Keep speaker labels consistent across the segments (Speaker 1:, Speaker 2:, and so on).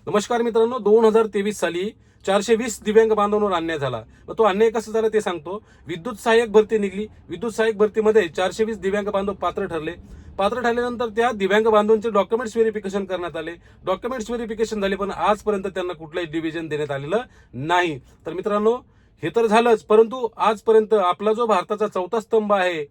Speaker 1: नमस्कार मित्रांनो, 2023 साली 420 दिव्यांग बांधवांवर अन्याय झाला. तो अन्याय कसा झाला ते सांगतो. विद्युत सहाय्यक भरती निघली. विद्युत सहाय्यक भरतीमध्ये 420 दिव्यांग बांधव पात्र ठरले. पात्र ठरल्यानंतर त्या दिव्यांग बांधवांचे डॉक्युमेंट्स व्हेरिफिकेशन करण्यात आले. डॉक्युमेंट्स व्हेरिफिकेशन झाले, पण आजपर्यंत त्यांना कुठलंही डिव्हिजन देण्यात आलेलं नाही. तर मित्रांनो, हे तर झालंच, परंतु आजपर्यंत आपला जो भारताचा चौथा स्तंभ आहे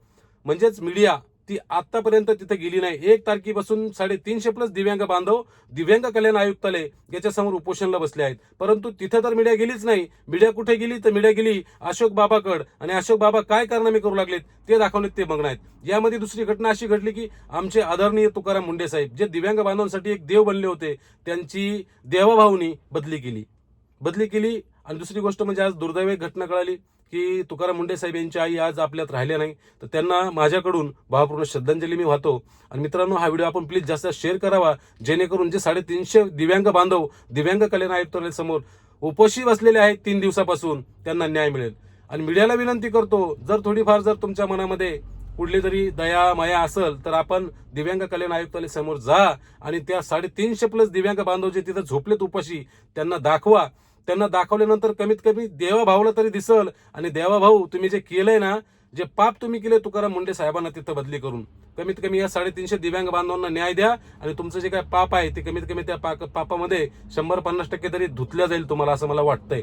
Speaker 1: म्हणजेच मीडिया, ती आतापर्यंत तिथे गेली नाही. 1 तारखेपासून 350 प्लस दिव्यांग बांधव दिव्यांग कल्याण आयुक्तालय याच्या समोर उपोषणाला बसले आहेत. परंतु तिथे तर मीडिया गेलीच नाही. मीडिया कुठे गेली तर मीडिया गेली अशोक बाबाकड, आणि अशोक बाबा काय कारनामे करू लागलेत ते दाखवलेत ते बघणार आहेत. यामध्ये दुसरी घटना अशी घडली की आमचे आदरणीय तुकाराम मुंडे साहेब, जे दिव्यांग बांधवांसाठी एक देव बनले होते, त्यांची देवाभाऊनी बदली केली. आणि दुसरी गोष्ट म्हणजे आज दुर्दैवी एक घटना कळाली की तुकाराम मुंडे साहेब यांची आई आज आपल्यात राहिल्या नाही. तर त्यांना माझ्याकडून भावपूर्ण श्रद्धांजली मी वाहतो. आणि मित्रांनो, हा व्हिडिओ आपण प्लीज जास्त शेअर करावा, जेणेकरून जे 350 दिव्यांग बांधव दिव्यांग कल्याण आयुक्तालयासमोर उपोषी बसलेले आहेत 3 दिवसापासून, त्यांना न्याय मिळेल. आणि मीडियाला विनंती करतो, जर तुमच्या मनामध्ये कुठली तरी दया माया असेल तर आपण दिव्यांग कल्याण आयुक्तालय समोर जा आणि त्या 350 प्लस दिव्यांग बांधव जे तिथे झोपलेत उपाशी त्यांना दाखवा. त्यांना दाखवल्यानंतर कमीत कमी देवाभाऊला तरी दिसल, आणि देवाभाऊ तुम्ही जे केलंय ना, जे पाप तुम्ही केले तुकाराम मुंडे साहेबांना तिथं बदली करून, कमीत कमी या 350 दिव्यांग बांधवांना न्याय द्या. आणि तुमचं जे काय पाप आहे ते कमीत कमी त्या पापामध्ये 100-50% तरी धुतल्या जाईल तुम्हाला, असं मला वाटतंय.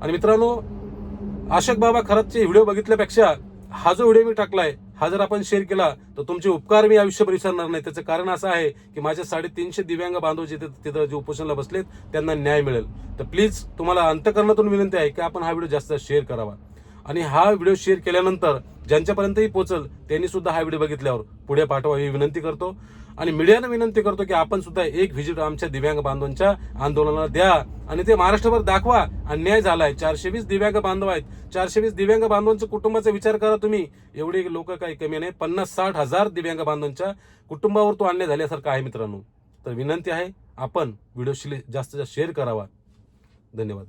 Speaker 1: आणि मित्रांनो, अशोक बाबा खरंच व्हिडिओ बघितल्यापेक्षा हा जो व्हिडिओ मी टाकलाय, हा जर आपण शेअर केला तर तुमचे उपकार मी आयुष्यभर विसरणार नाही. त्याचं कारण असं आहे की माझ्या 350 दिव्यांग बांधव तिथं जे उपोषणाला बसलेत त्यांना न्याय मिळेल. तर प्लीज तुम्हाला अंतकरणातून विनंती आहे की आपण हा व्हिडिओ जास्त शेअर करावा. आणि हा व्हिडिओ शेअर केल्यानंतर ज्यांच्यापर्यंतही पोहोचल त्यांनी सुद्धा हा व्हिडिओ बघितल्यावर पुढे पाठवा ही विनंती करतो. आणि मीडियाने विनंती करतो की आपण सुद्धा एक व्हिजिट आमच्या दिव्यांग बांधवांच्या आंदोलनाला द्या आणि ते महाराष्ट्रभर दाखवा. अन्याय झालाय. 420 दिव्यांग बांधव आहेत. 420 दिव्यांग बांधवांच्या कुटुंबाचा विचार करा तुम्ही. एवढे लोक काही कमी नाही. 50-60 हजार दिव्यांग बांधवांच्या कुटुंबावर तो अन्याय झाल्यासारखा आहे मित्रांनो. तर विनंती आहे, आपण व्हिडिओ जास्त शेअर करावा. धन्यवाद.